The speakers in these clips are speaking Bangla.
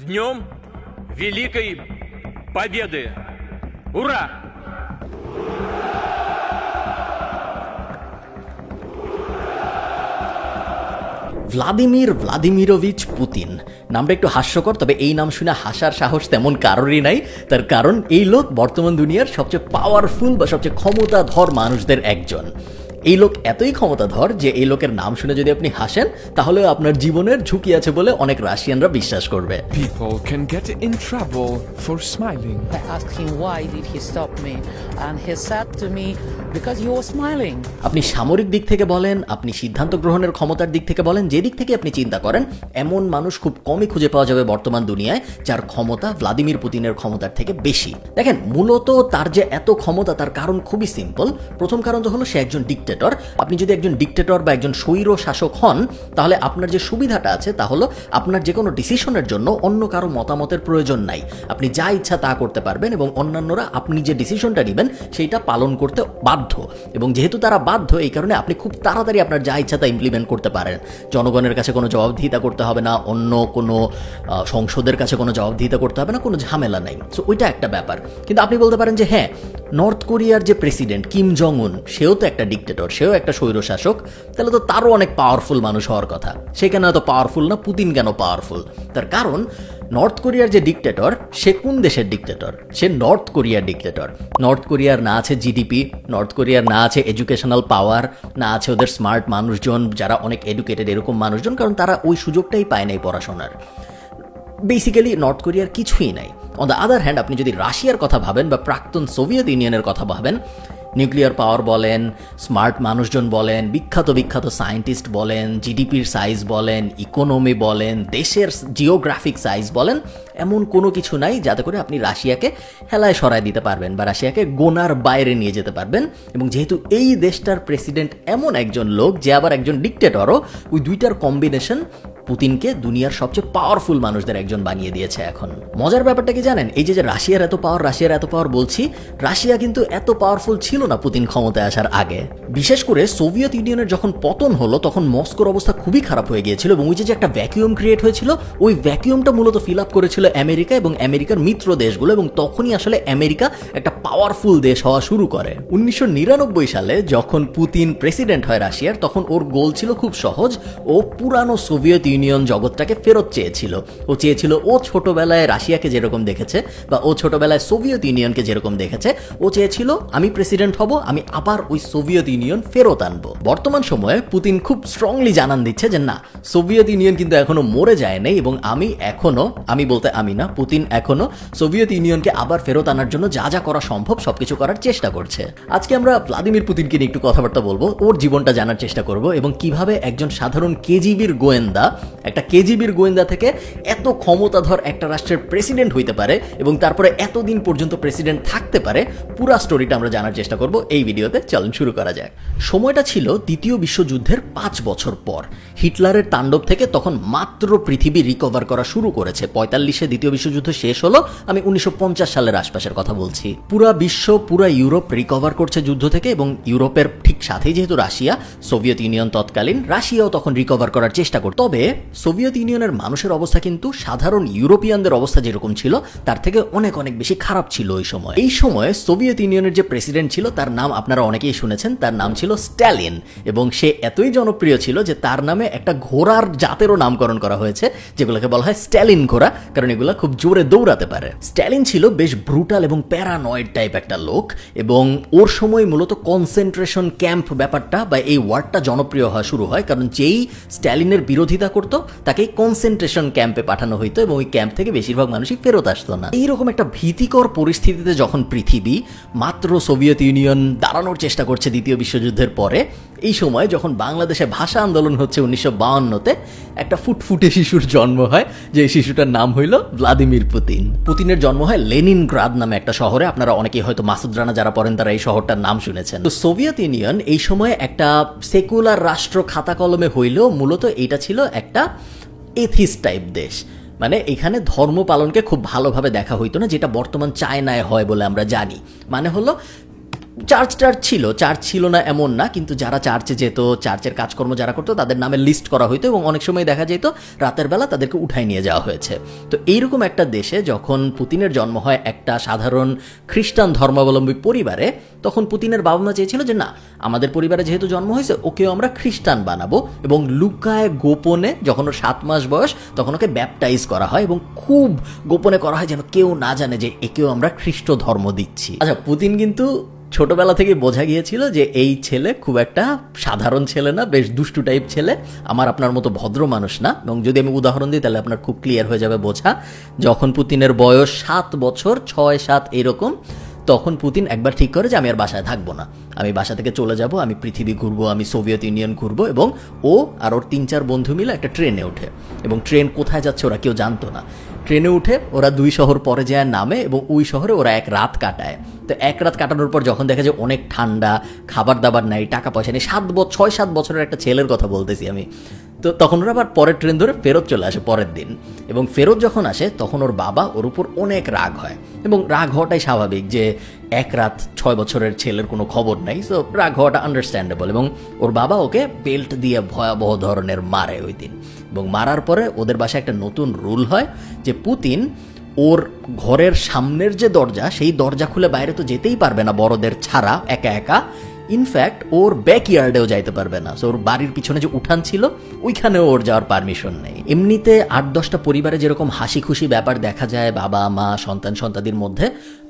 Днем Великой Победы! Ура! ভ্লাদিমির ভ্লাদিমিরোভিচ পুতিন নামটা একটু হাস্যকর, তবে এই নাম শুনে হাসার সাহস তেমন কারোরই নাই। তার কারণ এই লোক বর্তমান দুনিয়ার সবচেয়ে পাওয়ারফুল বা সবচেয়ে ক্ষমতাধর মানুষদের একজন। এই লোক এতই ক্ষমতাধর যে এই লোকের নাম শুনে যদি আপনি হাসেন তাহলে আপনার জীবনের ঝুঁকি আছে বলে অনেক রাশিয়ানরা বিশ্বাস করবে। People can get in trouble for smiling. I asked him why did he stop me and he said to me because you were smiling. আপনি সামরিক দিক থেকে বলেন, আপনি সিদ্ধান্ত গ্রহণের ক্ষমতার দিক থেকে বলেন, যে দিক থেকে আপনি চিন্তা করেন, এমন মানুষ খুব কমই খুঁজে পাওয়া যাবে বর্তমান দুনিয়ায় যার ক্ষমতা ভ্লাদিমির পুতিনের ক্ষমতার থেকে বেশি। দেখেন, মূলত তার যে এত ক্ষমতা তার কারণ খুবই সিম্পল। প্রথম কারণ তো হলো সে একজন ডিক্টেটর। আপনি যদি একজন ডিক্টেটর বা একজন স্বৈর শাসক হন তাহলে আপনার যে সুবিধাটা আছে তা হলো আপনার যে কোনো ডিসিশনের জন্য অন্য কারো মতামতের প্রয়োজন নাই। আপনি যা ইচ্ছা তা করতে পারবেন এবং অন্যান্যরা আপনি যে ডিসিশনটা নেবেন সেইটা পালন করতে বাধ্য। এবং যেহেতু তারা বাধ্য, এই কারণে আপনি খুব তাড়াতাড়ি আপনার যা ইচ্ছা তা ইমপ্লিমেন্ট করতে পারেন। জনগণের কাছে কোনো জবাবদিহিতা করতে হবে না, অন্য কোনো সংসদের কাছে কোনো জবাবদিহিতা করতে হবে না, কোনো ঝামেলা নাই। সো ওইটা একটা ব্যাপার। কিন্তু আপনি বলতে পারেন যে হ্যাঁ, নর্থ কোরিয়ার যে প্রেসিডেন্ট কিম জং উন, সেও তো একটা ডিক্টেটর, সেও একটা স্বৈরশাসক, তাহলে তো তারও অনেক পাওয়ারফুল মানুষ হওয়ার কথা। সে কেন এত পাওয়ারফুল না? পুতিন কেন পাওয়ারফুল? তার কারণ নর্থ কোরিয়ার যে ডিক্টেটর, সে কোন দেশের ডিক্টেটর? সে নর্থ কোরিয়ার ডিক্টেটর। নর্থ কোরিয়ার না আছে জিডিপি, নর্থ কোরিয়ার না আছে এডুকেশনাল পাওয়ার, না আছে ওদের স্মার্ট মানুষজন যারা অনেক এডুকেটেড, এরকম মানুষজন, কারণ তারা ওই সুযোগটাই পায় নাই পড়াশোনার। বেসিক্যালি নর্থ কোরিয়ার কিছুই নাই। অন দ্য আদার হ্যান্ড, আপনি যদি রাশিয়ার কথা ভাবেন বা প্রাক্তন সোভিয়েত ইউনিয়নের কথা ভাবেন, নিউক্লিয়ার পাওয়ার বলেন, স্মার্ট মানুষজন বলেন, বিখ্যাত বিখ্যাত সায়েন্টিস্ট বলেন, জিডিপির সাইজ বলেন, ইকোনমি বলেন, দেশের জিওগ্রাফিক সাইজ বলেন, এমন কোনো কিছু নাই যাতে করে আপনি রাশিয়াকে হেলায় সরায় দিতে পারবেন বা রাশিয়াকে গোনার বাইরে নিয়ে যেতে পারবেন। এবং যেহেতু এই দেশটার প্রেসিডেন্ট এমন একজন লোক যে আবার একজন ডিক্টেটরও, ওই দুইটার কম্বিনেশন পুতিনকে দুনিয়ার সবচেয়ে পাওয়ারফুল মানুষদের একজন বানিয়ে দিয়েছে এখন। মজার ব্যাপারটা কি জানেন? এই যে রাশিয়ার এত পাওয়ার বলছি, রাশিয়া কিন্তু এত পাওয়ারফুল ছিল না পুতিন ক্ষমতায় আসার আগে। বিশেষ করে সোভিয়েত ইউনিয়নের যখন পতন হলো তখন মস্কোর অবস্থা খুবই খারাপ হয়ে গিয়েছিল এবং ওই যে একটা ভ্যাকুয়াম ক্রিয়েট হয়েছিল, ওই ভ্যাকুয়ামটা মূলত ফিল আপ করেছিল আমেরিকা এবং আমেরিকার মিত্র দেশগুলো, এবং তখনই আসলে আমেরিকা একটা পাওয়ারফুল দেশ হওয়া শুরু করে। 1999 সালে যখন পুতিন প্রেসিডেন্ট হয় রাশিয়ার, তখন ওর গোল ছিল খুব সহজ। ও পুরানো সোভিয়েত ইউনিয়ন জগৎটাকে ফেরত চেয়েছিল। ও চেয়েছিল ও ছোটবেলায় রাশিয়াকে যেরকম দেখেছে বা ও ছোটবেলায় সোভিয়েত ইউনিয়নকে যেরকম দেখেছে, ও চেয়েছিল আমি প্রেসিডেন্ট হব, আমি আবার ওই সোভিয়েত ইউনিয়ন ফেরত আনবো। বর্তমান সময়ে পুতিন খুব স্ট্রংলি জানান দিচ্ছে যে না, সোভিয়েত ইউনিয়ন কিন্তু এখনো মরে যায় নাই এবং পুতিন এখনো সোভিয়েত ইউনিয়নকে আবার ফেরত আনার জন্য যা যা করা সম্ভব সবকিছু করার চেষ্টা করছে। আজকে আমরা ভ্লাদিমির পুতিনকে নিয়ে একটু কথাবার্তা বলবো, ওর জীবনটা জানার চেষ্টা করব এবং কিভাবে একজন সাধারণ কেজিবির গোয়েন্দা থেকে এত ক্ষমতাধর একটা রাষ্ট্রের প্রেসিডেন্ট হইতে পারে এবং তারপরে এতদিন পর্যন্ত প্রেসিডেন্ট থাকতে পারে, পুরা স্টোরিটা আমরা জানার চেষ্টা করব এই ভিডিওতে। চলুন শুরু করা যাক। সময়টা ছিল দ্বিতীয় বিশ্বযুদ্ধের 5 বছর পর। হিটলারের তাণ্ডব থেকে তখন মাত্র পৃথিবী রিকভার করা শুরু করেছে। 45-এ দ্বিতীয় বিশ্বযুদ্ধ শেষ হলো, আমি 1950 সালের আশপাশের কথা বলছি। পুরা বিশ্ব, পুরা ইউরোপ রিকভার করছে যুদ্ধ থেকে এবং ইউরোপের ঠিক সাথেই যেহেতু রাশিয়া, সোভিয়েত ইউনিয়ন তৎকালীন, রাশিয়াও তখন রিকভার করার চেষ্টা করত। তবে সোভিয়েত ইউনিয়নের মানুষের অবস্থা কিন্তু সাধারণ ইউরোপিয়ানদের অবস্থা যেরকম ছিল তার থেকে অনেক অনেক বেশি খারাপ ছিল ওই সময়। এই সময় সোভিয়েত ইউনিয়নের যে প্রেসিডেন্ট ছিল তার নাম আপনারা অনেকেই শুনেছেন, তার নাম ছিল স্ট্যালিন এবং সে এতই জনপ্রিয় ছিল যে তার নামে একটা ঘোড়ার জাতেরও নামকরণ করা হয়েছে যেগুলোকে বলা হয় স্ট্যালিন ঘোড়া, কারণ এগুলো খুব জোরে দৌড়াতে পারে। স্ট্যালিন ছিল বেশ ব্রুটাল এবং প্যারানয়েড টাইপ একটা লোক এবং ওর সময় মূলত কনসেন্ট্রেশন ক্যাম্প ব্যাপারটা বা এই ওয়ার্ডটা জনপ্রিয় হওয়া শুরু হয়, কারণ যেই স্ট্যালিনের বিরোধিতা করত তাকে কনসেন্ট্রেশন ক্যাম্পে পাঠানো হইতো এবং ওই ক্যাম্প থেকে বেশিরভাগ মানুষই ফেরত আসতো না। এইরকম একটা ভীতিকর পরিস্থিতিতে যখন পৃথিবী মাত্র সোভিয়েত ইউনিয়ন দাঁড়ানোর চেষ্টা করছে দ্বিতীয় বিশ্বযুদ্ধের পরে, এই সময় যখন বাংলাদেশে ভাষা আন্দোলন হচ্ছে 1952-তে, একটা ফুটফুটে শিশুর জন্ম হয়, যে শিশুটার নাম হইল ভ্লাদিমির পুতিন। পুতিনের জন্ম হয় লেনিনগ্রাদ নামে একটা শহরে। আপনারা অনেকেই হয়তো মাসুদ রানা যারা পড়েন তারা এই শহরটার নাম শুনেছেন। তো সোভিয়েত ইউনিয়ন এই সময় একটা সেকুলার রাষ্ট্র খাতা কলমে হইলেও মূলত এটা ছিল একটা এথিস্ট টাইপ দেশ। মানে এখানে ধর্ম পালনকে খুব ভালোভাবে দেখা হইতো না, যেটা বর্তমান চায়নায় হয় বলে আমরা জানি। মানে হলো চার্চ ছিল না এমন না, কিন্তু যারা চার্চে যেত, চার্চের কাজকর্ম যারা করতো তাদের নামে লিস্ট করা হইতো এবং অনেক সময় দেখা যেত রাতের বেলা তাদেরকে উঠাই নিয়ে যাওয়া হয়েছে। তো এইরকম একটা দেশে যখন পুতিনের জন্ম হয় একটা সাধারণ খ্রিস্টান ধর্মাবলম্বী পরিবারে, তখন পুতিনের বাবা মা চেয়েছিল যে না, আমাদের পরিবারে যেহেতু জন্ম হয়েছে ওকেও আমরা খ্রিস্টান বানাবো, এবং লুকায় গোপনে যখন ওর 7 মাস বয়স তখন ওকে ব্যাপটাইজ করা হয় এবং খুব গোপনে করা হয় যেন কেউ না জানে যে একেও আমরা খ্রিস্ট ধর্ম দিচ্ছি। আচ্ছা, পুতিন কিন্তু ছোটবেলা থেকে বোঝা গিয়েছিল যে এই ছেলে খুব একটা সাধারণ ছেলে না, বেশ দুষ্টু টাইপ ছেলে, আমার আপনার মতো ভদ্র মানুষ না। এবং যদি আমি উদাহরণ দিই তাহলে আপনার খুব ক্লিয়ার হয়ে যাবে বোঝা। যখন পুতিনের বয়স 7 বছর, 6-7 এরকম, তখন পুতিন একবার ঠিক করে যে আমি আর বাসায় থাকবো না, আমি বাসা থেকে চলে যাব, আমি পৃথিবী ঘুরবো, আমি সোভিয়েত ইউনিয়ন ঘুরবো। এবং ও আর ওর 3-4 বন্ধু মিলে একটা ট্রেনে ওঠে, এবং ট্রেন কোথায় যাচ্ছে ওরা কেউ জানতো না। ট্রেনে উঠে ওরা 2 শহর পরে যায় নামে, এবং ওই শহরে ওরা 1 রাত কাটায়। তো 1 রাত কাটানোর পর যখন দেখা যায় অনেক ঠান্ডা, খাবার দাবার নাই, টাকা পয়সা নেই, 6-7 বছরের একটা ছেলের কথা বলতেছি আমি, তো তখন ওরা আবার পরের ট্রেন ধরে ফেরত চলে আসে পরের দিন। এবং ফেরত যখন আসে তখন ওর বাবা ওর উপর অনেক রাগ হয়, এবং রাগ হওয়াটাই স্বাভাবিক, যে 1 রাত 6 বছরের ছেলের কোনো খবর নাই, সো রাগ হওয়াটা আন্ডারস্ট্যান্ডেবল। এবং ওর বাবা ওকে বেল্ট দিয়ে ভয়াবহ ধরনের মারে ওই দিন। এবং মারার পরে ওদের বাসায় একটা নতুন রুল হয় যে পুতিন ওর ঘরের সামনের যে দরজা, সেই দরজা খুলে বাইরে তো যেতেই পারবে না বড়দের ছাড়া একা একা, ইনফ্যাক্ট ওর ব্যাকইয়ার্ডেও যাইতে পারবে না। সো ওর বাড়ির পিছনে যে উঠান ছিল ওইখানেও ওর যাওয়ার পারমিশন নেই। এমনিতে 8-10টা পরিবারে যেরকম হাসি খুশি ব্যাপার দেখা যায় বাবা মা সন্তানদের মধ্যে,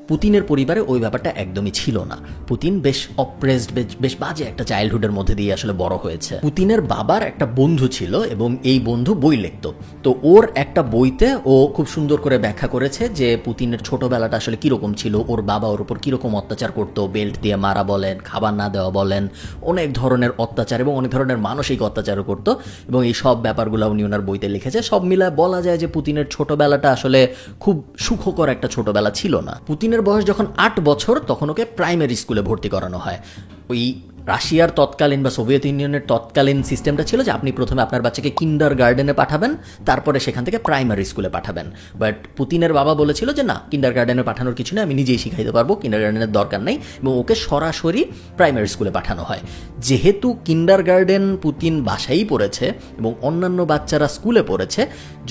পুতিনের পরিবারে ওই ব্যাপারটা একদমই ছিল না। পুতিন বেশ অপ্রেসড, বেশ বাজে একটা চাইল্ডহুডের মধ্যে দিয়ে আসলে বড় হয়েছে। পুতিনের বাবার একটা বন্ধু ছিল এবং এই বন্ধু বই লিখত। তো ওর একটা বইতে ও খুব সুন্দর করে ব্যাখ্যা করেছে যে পুতিনের ছোটবেলাটা আসলে কিরকম ছিল, ওর বাবা ওর উপর কিরকম অত্যাচার করতো, বেল্ট দিয়ে মারা বলেন, খাবার না দেওয়া বলেন, অনেক ধরনের অত্যাচার এবং অনেক ধরনের মানসিক অত্যাচারও করতো। এবং এই সব ব্যাপারগুলো উনি ওনার বইতে লিখেছে। সব মিলায় বলা যায় যে পুতিনের ছোটবেলাটা আসলে খুব সুখকর একটা ছোটবেলা ছিল না। পুতিনের বয়স যখন 8 বছর তখন ওকে প্রাইমারি স্কুলে ভর্তি করানো হয়। ওই রাশিয়ার তৎকালীন বা সোভিয়েত ইউনিয়নের তৎকালীন সিস্টেমটা ছিল যে আপনি প্রথমে আপনার বাচ্চাকে কিন্ডার গার্ডেনে পাঠাবেন, তারপরে সেখান থেকে প্রাইমারি স্কুলে পাঠাবেন। বাট পুতিনের বাবা বলেছিল যে না, কিন্ডার গার্ডেনে পাঠানোর কিছু নেই, আমি নিজেই শিখাইতে পারবো, কিন্ডার গার্ডেনের দরকার নেই, এবং ওকে সরাসরি প্রাইমারি স্কুলে পাঠানো হয়। যেহেতু কিন্ডার গার্ডেন পুতিন বাসায়ই পড়েছে এবং অন্যান্য বাচ্চারা স্কুলে পড়েছে,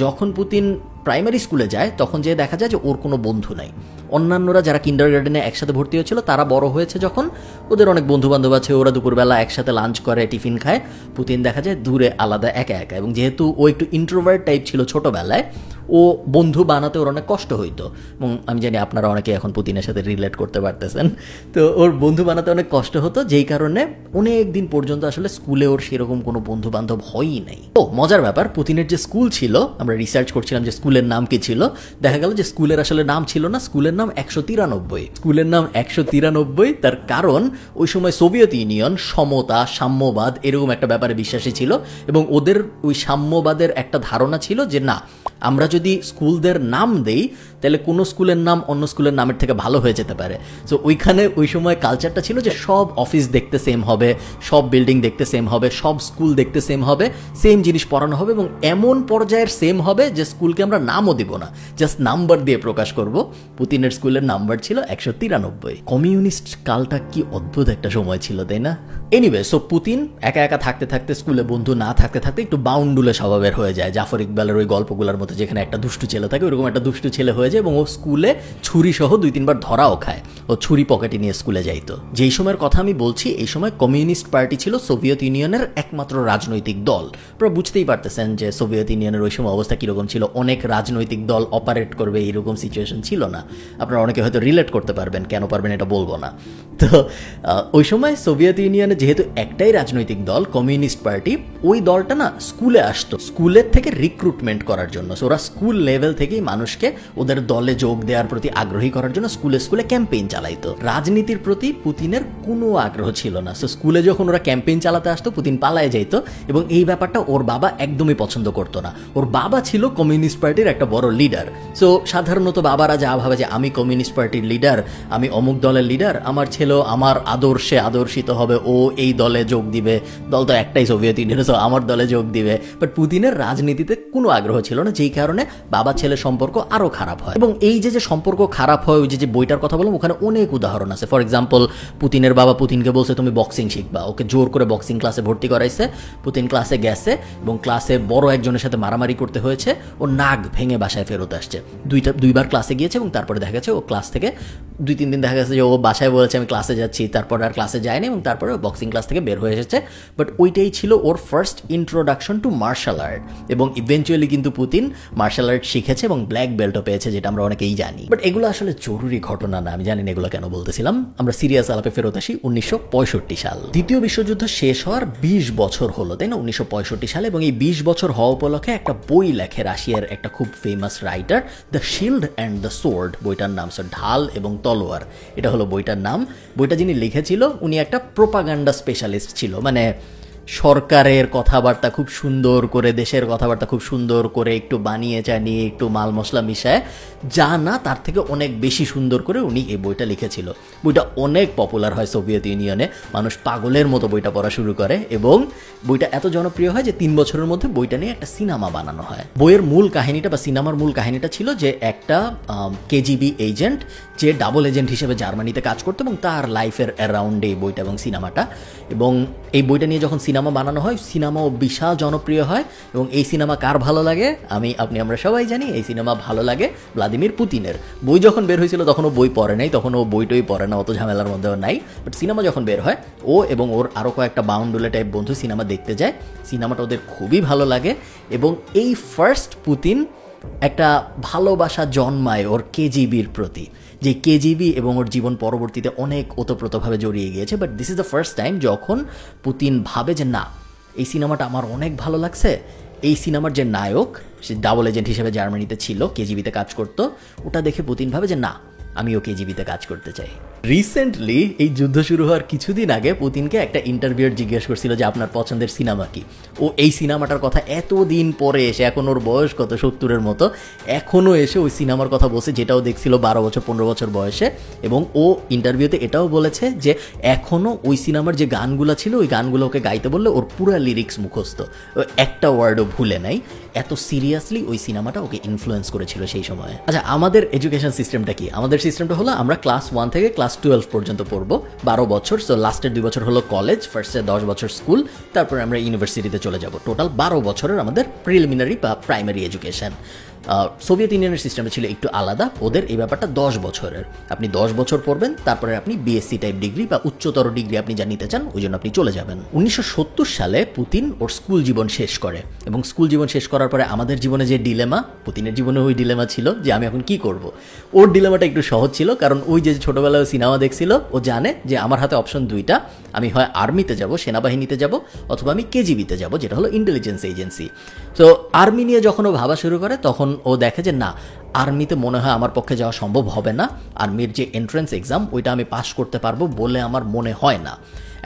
যখন পুতিন প্রাইমারি স্কুলে যায় তখন যে দেখা যায় যে ওর কোনো বন্ধু নাই। অন্যান্যরা যারা কিন্ডার গার্ডেনে একসাথে ভর্তি হয়েছিল তারা বড় হয়েছে যখন, ওদের অনেক বন্ধু বান্ধব আছে, ওরা দুপুরবেলা একসাথে লাঞ্চ করে, টিফিন খায়। পুতিন দেখা যায় দূরে আলাদা একা একা, এবং যেহেতু ও একটু ইন্ট্রোভার্ট টাইপ ছিল ছোটবেলায়, ও বন্ধু বানাতে ওর অনেক কষ্ট হইতো। এবং আমি জানি আপনারা অনেকে এখন পুতিনের সাথে রিলেট করতে পারতেছেন। তো ওর বন্ধু বানাতে অনেক কষ্ট হতো, যেই কারণে অনেক দিন পর্যন্ত আসলে স্কুলে ওর সেরকম কোনো বন্ধু বান্ধব হয়ই নাই। ও মজার ব্যাপার, পুতিনের যে স্কুল ছিল, আমরা রিসার্চ করছিলাম যে স্কুলের নাম কি ছিল, দেখা গেল যে স্কুলের আসলে নাম ছিল না, স্কুলের নাম 193। স্কুলের নাম 193, তার কারণ ওই সময় সোভিয়েত ইউনিয়ন সমতা, সাম্যবাদ এরকম একটা ব্যাপারে বিশ্বাসী ছিল, এবং ওদের ওই সাম্যবাদের একটা ধারণা ছিল যে না, আমরা যদি স্কুলদের নাম দেই তাহলে কোনো স্কুলের নাম অন্য স্কুলের নামের থেকে ভালো হয়ে যেতে পারে। সো ওইখানে ওই সময় কালচারটা ছিল যে সব অফিস দেখতে সেম হবে, সব বিল্ডিং দেখতে সেম হবে, সব স্কুল দেখতে সেম হবে, সেম জিনিস পড়ানো হবে, এবং এমন পর্যায়ের সেম হবে যে স্কুলকে আমরা নামও দিব না, জাস্ট নাম্বার দিয়ে প্রকাশ করব। পুতিনের স্কুলের নাম্বার ছিল 193। কমিউনিস্ট কালটা কি অদ্ভুত একটা সময় ছিল, তাই না? এনিওয়ে, সো পুতিন একা একা থাকতে থাকতে, স্কুলে বন্ধু না থাকতে থাকতে একটু বাউন্ডুলে স্বভাবের হয়ে যায়, জাফর ইকবালের ওই গল্পগুলোর মতো, যেখানে একটা দুষ্টু ছেলে থাকে ওরকম একটা দুষ্টু ছেলে হয়ে যায়, এবং ও স্কুলে ছুরি সহ 2-3 বার ধরাও খায়। ও ছুরি পকেটে নিয়ে স্কুলে যাইতো। যেই সময়ের কথা আমি বলছি, এই সময় কমিউনিস্ট পার্টি ছিল সোভিয়েত ইউনিয়নের একমাত্র রাজনৈতিক দল। আপনারা বুঝতেই পারতেছেন যে সোভিয়েত ইউনিয়নের ওই সময় অবস্থা কিরকম ছিল, অনেক রাজনৈতিক দল অপারেট করবে এরকম সিচুয়েশন ছিল না। আপনারা অনেকে হয়তো রিলেট করতে পারবেন, কেন পারবেন এটা বলবো না। তো ওই সময় সোভিয়েত ইউনিয়নে যেহেতু একটাই রাজনৈতিক দল, কমিউনিস্ট পার্টি, ওই দলটা না স্কুলে আসতো স্কুলের থেকে রিক্রুটমেন্ট করার জন্য। ওরা স্কুল লেভেল থেকেই মানুষকে ওদের দলে যোগ দেওয়ার প্রতি আগ্রহী করার জন্য স্কুলে স্কুলে ক্যাম্পেইন চালাইতো। রাজনীতির প্রতি পুতিনের কোনো আগ্রহ ছিল না। সো স্কুলে যখন ওরা ক্যাম্পেইন চালাতে আসতো পুতিন পালায়ে যাইতো, এবং এই ব্যাপারটা ওর বাবা একদমই পছন্দ করতো না। ওর বাবা ছিল কমিউনিস্ট পার্টির একটা বড় লিডার। সো সাধারণত বাবারা যা ভাবে যে আমি কমিউনিস্ট পার্টির লিডার, আমি অমুক দলের লিডার, আমার ছেলে আমার আদর্শে আদর্শিত হবে, ও এই দলে যোগ দিবে, দল তো একটাই সোভিয়েত ইউনিয়ন, সো আমার দলে যোগ দিবে। বাট পুতিনের রাজনীতিতে কোনো আগ্রহ ছিল না, যেই কারণে বাবা ছেলে সম্পর্ক আরো খারাপ হয়। এবং এই যে সম্পর্ক খারাপ হয়, ওই যে বইটার কথা বললাম, ওখানে অনেক উদাহরণ আছে। ফর এক্সাম্পল, পুতিনের বাবা পুতিনকে বলছে তুমি বক্সিং শিখবা, ওকে জোর করে বক্সিং ক্লাসে ভর্তি করাইছে, পুতিন ক্লাসে গেছে এবং ক্লাসে বড় একজনের সাথে মারামারি করতে হয়েছে, ও নাক ভেঙে বাসায় ফেরত আসছে। দুইবার ক্লাসে গিয়েছে এবং তারপরে দেখা গেছে ও ক্লাস থেকে 2-3 দিন দেখা গেছে যে ও বাসায় বলেছে আমি ক্লাসে যাচ্ছি, তারপর আর ক্লাসে যায়নি এবং তারপরে বক্সিং ক্লাস থেকে বের হয়ে এসেছে। বাট ওইটাই ছিল ওর first introduction to martial art, এবং ইভেনচুয়ালি কিন্তু পুতিন মার্শাল আর্ট শিখেছে এবং ব্ল্যাক বেল্টও পেয়েছে, যেটা আমরা অনেকেই জানি। বাট এগুলো আসলে জরুরি ঘটনা না, আমি জানি না এগুলো কেন বলতেছিলাম। আমরা সিরিয়াস আলাপে ফেরত আসি 1965 সাল। দ্বিতীয় বিশ্বযুদ্ধ শেষ হওয়ার 20 বছর হলো, তাই না, 1965 সালে। এবং এই 20 বছর হওয়া উপলক্ষে একটা বই লেখে রাশিয়ার একটা খুব famous writer, the shield and the sword, বইটার নাম ঢাল এবং তলোয়ার, এটা হলো বইটার নাম। বইটা যিনি লিখেছিল উনি একটা প্রোপাগান্ডা স্পেশালিস্ট ছিল, মানে সরকারের কথাবার্তা খুব সুন্দর করে, দেশের কথাবার্তা খুব সুন্দর করে একটু বানিয়ে চানিয়ে একটু মাল মশলা মিশায়, যা না তার থেকে অনেক বেশি সুন্দর করে উনি এই বইটা লিখেছিল। বইটা অনেক পপুলার হয় সোভিয়েত ইউনিয়নে, মানুষ পাগলের মতো বইটা পড়া শুরু করে এবং বইটা এত জনপ্রিয় হয় যে 3 বছরের মধ্যে বইটা নিয়ে একটা সিনেমা বানানো হয়। বইয়ের মূল কাহিনীটা বা সিনেমার মূল কাহিনীটা ছিল যে একটা কেজিবি এজেন্ট, যে ডাবল এজেন্ট হিসেবে জার্মানিতে কাজ করতো এবং তার লাইফের অ্যারাউন্ডে এই বইটা এবং সিনেমাটা। এবং এই বইটা নিয়ে যখন সিনেমা বানানো হয়, সিনেমাও বিশাল জনপ্রিয় হয়। এবং এই সিনেমা কার ভালো লাগে? আমরা সবাই জানি এই সিনেমা ভালো লাগে ভ্লাদিমির পুতিনের। বই যখন বের হয়েছিল তখন ও বই পড়ে নাই, তখন ও বইটই পড়ে না, অত ঝামেলার মধ্যেও নাই। বাট সিনেমা যখন বের হয়, ও এবং ওর আরও কয়েকটা বাউন্ডুলে টাইপ বন্ধু সিনেমা দেখতে যায়, সিনেমাটা ওদের খুবই ভালো লাগে। এবং এই ফার্স্ট পুতিন একটা ভালোবাসা জন্মায় ওর কেজিবির প্রতি, যে কেজিবি এবং ওর জীবন পরবর্তীতে অনেক ওতপ্রোতভাবে জড়িয়ে গিয়েছে। But this is the first time যখন পুতিন ভাবে যে না, এই সিনেমাটা আমার অনেক ভালো লাগছে। এই সিনেমার যে নায়ক, সে ডাবল এজেন্ট হিসেবে জার্মানিতে ছিল, কেজিবিতে কাজ করতো, ওটা দেখে পুতিন ভাবে যে না, আমিও কেজিবিতে কাজ করতে চাই। রিসেন্টলি এই যুদ্ধ শুরু হওয়ার কিছুদিন আগে পুতিনকে একটা ইন্টারভিউর জিজ্ঞেস করছিল যে আপনার পছন্দের সিনেমা কি। ও এই সিনেমাটার কথা এতদিন পরে এসে, এখন ওর বয়স কত 70-এর মতো, এখনও এসে ওই সিনেমার কথা বলছে যেটাও দেখছিল 12 বছর 15 বছর বয়সে। এবং ও ইন্টারভিউতে এটাও বলেছে যে এখনও ওই সিনেমার যে গানগুলো ছিল ওই গানগুলো ওকে গাইতে বললে ওর পুরা লিরিক্স মুখস্থ, একটা ওয়ার্ডও ভুলে নাই। এত সিরিয়াসলি ওই সিনেমাটা ওকে ইনফ্লুয়েন্স করেছিল সেই সময়ে। আচ্ছা, আমাদের এডুকেশন সিস্টেমটা কি? আমাদের সিস্টেমটা হলো আমরা ক্লাস 1 থেকে ক্লাস 12 পর্যন্ত পড়বো, 12 বছর। সো লাস্টের 2 বছর হলো কলেজ, ফার্স্টে 10 বছর স্কুল, তারপরে আমরা ইউনিভার্সিটিতে চলে যাব। টোটাল 12 বছরের আমাদের প্রিলিমিনারি বা প্রাইমারি এডুকেশন। সোভিয়েত ইউনিয়নের সিস্টেমে ছিল একটু আলাদা, ওদের এই ব্যাপারটা 10 বছরের। আপনি 10 বছর পড়বেন, তারপরে আপনি বিএসসি টাইপ ডিগ্রি বা উচ্চতর ডিগ্রি আপনি যা নিতে চান ওই জন্য আপনি চলে যাবেন। 1970 সালে পুতিন ওর স্কুল জীবন শেষ করে এবং স্কুল জীবন শেষ করার পরে আমাদের জীবনে যে ডিলেমা, পুতিনের জীবনে ওই ডিলেমা ছিল যে আমি এখন কি করব। ওর ডিলেমাটা একটু সহজ ছিল, কারণ ওই যে ছোটবেলায় সিনেমা দেখছিল, ও জানে যে আমার হাতে অপশন 2টা, আমি হয় আর্মিতে যাব, সেনাবাহিনীতে যাব, অথবা আমি কেজিবিতে যাব, যেটা হলো ইন্টেলিজেন্স এজেন্সি। তো আর্মি নিয়ে যখন ও ভাবা শুরু করে তখন ও দেখে যে না, আর্মিতে মনে হয় আমার পক্ষে যাওয়া সম্ভব হবে না, আর্মির যে এন্ট্রান্স এক্সাম ওইটা আমি পাস করতে পারবো বলে আমার মনে হয় না।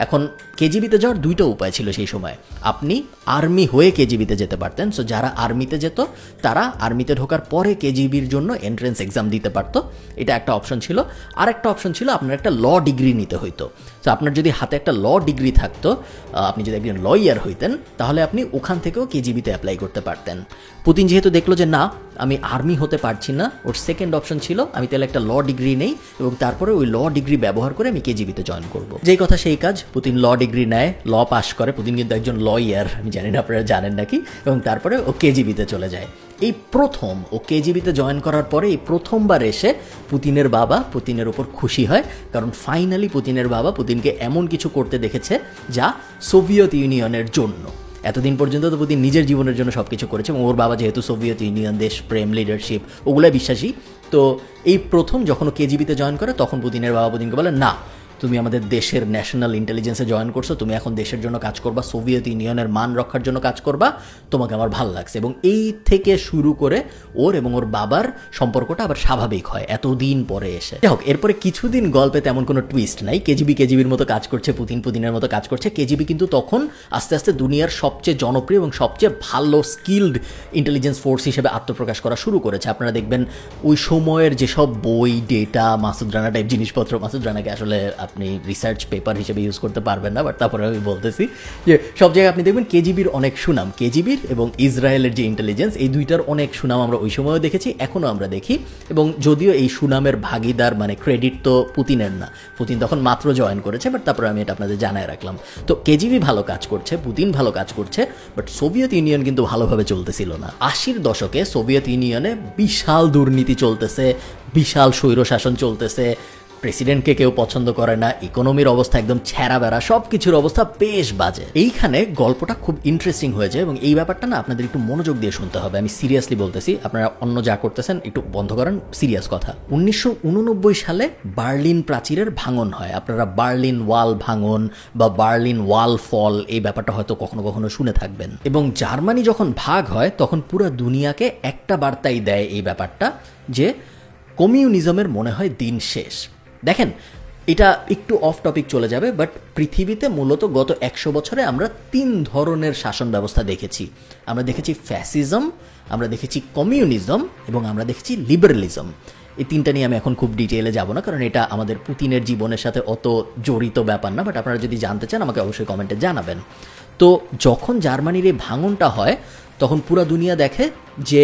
এখন কেজিবিতে যাওয়ার 2টা উপায় ছিল সেই সময়। আপনি আর্মি হয়ে কেজিবিতে যেতে পারতেন, সো যারা আর্মিতে যেত তারা আর্মিতে ঢোকার পরে কেজিবির জন্য এন্ট্রান্স এক্সাম দিতে পারতো, এটা একটা অপশন ছিল। আর একটা অপশন ছিল আপনার একটা ল ডিগ্রি নিতে হইতো। সো আপনার যদি হাতে একটা ল ডিগ্রি থাকতো, আপনি যদি একজন লয়ার হইতেন, তাহলে আপনি ওখান থেকেও কেজিবিতে অ্যাপ্লাই করতে পারতেন। পুতিন যেহেতু দেখলো যে না, আমি আর্মি হতে পারছি না, ওর সেকেন্ড অপশন ছিল আমি তাহলে একটা ল ডিগ্রি নেই এবং তারপরে ওই ল ডিগ্রি ব্যবহার করে আমি কেজিবিতে জয়েন করব। যেই কথা সেই কাজ, পুতিন ল ডিগ্রি নেয়, ল পাস করে। পুতিন কিন্তু একজন লয়ার, আমি জানি না আপনারা জানেন নাকি। এবং তারপরে ও কেজিবিতে চলে যায়। এই প্রথম ও কেজিবিতে জয়েন করার পরে এই প্রথমবার এসে পুতিনের বাবা পুতিনের ওপর খুশি হয়, কারণ ফাইনালি পুতিনের বাবা পুতিনকে এমন কিছু করতে দেখেছে যা সোভিয়েত ইউনিয়নের জন্য। এতদিন পর্যন্ত তো পুতিন নিজের জীবনের জন্য সব কিছু করেছে এবং ওর বাবা যেহেতু সোভিয়েত ইউনিয়ন, দেশ প্রেম, লিডারশিপ ওগুলোই বিশ্বাসী। তো এই প্রথম যখন ও কেজিবিতে জয়েন করে তখন পুতিনের বাবা পুতিনকে বলে না, তুমি আমাদের দেশের ন্যাশনাল ইন্টেলিজেন্সে জয়েন করছো, তুমি এখন দেশের জন্য কাজ করবা, সোভিয়েত ইউনিয়নের মান রক্ষার জন্য কাজ করবা, তোমাকে আমার ভালো লাগছে। এবং এই থেকে শুরু করে ওর এবং ওর বাবার সম্পর্কটা আবার স্বাভাবিক হয় এতদিন পরে এসে। যাই হোক, এরপরে কিছুদিন গল্পে তেমন কোনো টুইস্ট নাই। কেজিবির মতো কাজ করছে, পুতিনের মতো কাজ করছে। কেজিবি কিন্তু তখন আস্তে আস্তে দুনিয়ার সবচেয়ে জনপ্রিয় এবং সবচেয়ে ভালো স্কিলড ইন্টেলিজেন্স ফোর্স হিসেবে আত্মপ্রকাশ করা শুরু করেছে। আপনারা দেখবেন ওই সময়ের যেসব বই, ডেটা, মাসুদ রানা টাইপ জিনিসপত্র, মাসুদ রানাকে আসলে আপনি রিসার্চ পেপার হিসেবে ইউজ করতে পারবেন না, বাট তারপরে আমি বলতেছি যে সব জায়গায় আপনি দেখবেন কেজিবির অনেক সুনাম, কেজিবির এবং ইসরায়েলের যে ইন্টেলিজেন্স এই দুইটার অনেক সুনাম আমরা ওই সময়ও দেখেছি, এখনও আমরা দেখি। এবং যদিও এই সুনামের ভাগিদার মানে ক্রেডিট তো পুতিনের না, পুতিন তখন মাত্র জয়েন করেছে, বাট তারপরে আমি এটা আপনাদের জানায় রাখলাম। তো কেজিবি ভালো কাজ করছে, পুতিন ভালো কাজ করছে, বাট সোভিয়েত ইউনিয়ন কিন্তু ভালোভাবে চলতেছিল না। 80-র দশকে সোভিয়েত ইউনিয়নে বিশাল দুর্নীতি চলতেছে, বিশাল স্বৈরশাসন চলতেছে, প্রেসিডেন্টকে কেউ পছন্দ করে না, ইকোনমির অবস্থা একদম ছেঁড়া বেড়া, সব কিছুর অবস্থা বেশ বাজে। এইখানে গল্পটা খুব ইন্টারেস্টিং হয়ে যায় এবং এই ব্যাপারটা না আপনাদের একটু মনোযোগ দিয়ে শুনতে হবে। আমি সিরিয়াসলি বলতেছি, আপনারা অন্য যা করতেছেন একটু বন্ধ করেন, সিরিয়াস কথা। 1989 সালে বার্লিন প্রাচীরের ভাঙন হয়। আপনারা বার্লিন ওয়াল ভাঙন বা বার্লিন ওয়াল ফল এই ব্যাপারটা হয়তো কখনো কখনো শুনে থাকবেন। এবং জার্মানি যখন ভাগ হয় তখন পুরো দুনিয়াকে একটা বার্তাই দেয় এই ব্যাপারটা যে কমিউনিজমের মনে হয় দিন শেষ। দেখেন, এটা একটু অফ টপিক চলে যাবে, বাট পৃথিবীতে মূলত গত 100 বছরে আমরা 3 ধরনের শাসন ব্যবস্থা দেখেছি। আমরা দেখেছি ফ্যাসিজম, আমরা দেখেছি কমিউনিজম এবং আমরা দেখেছি লিবারেলিজম। এই তিনটা নিয়ে আমি এখন খুব ডিটেইলে যাব না, কারণ এটা আমাদের পুতিনের জীবনের সাথে অত জড়িত ব্যাপার না, বাট আপনারা যদি জানতে চান আমাকে অবশ্যই কমেন্টে জানাবেন। তো যখন জার্মানির এই ভাঙনটা হয় তখন পুরো দুনিয়া দেখে যে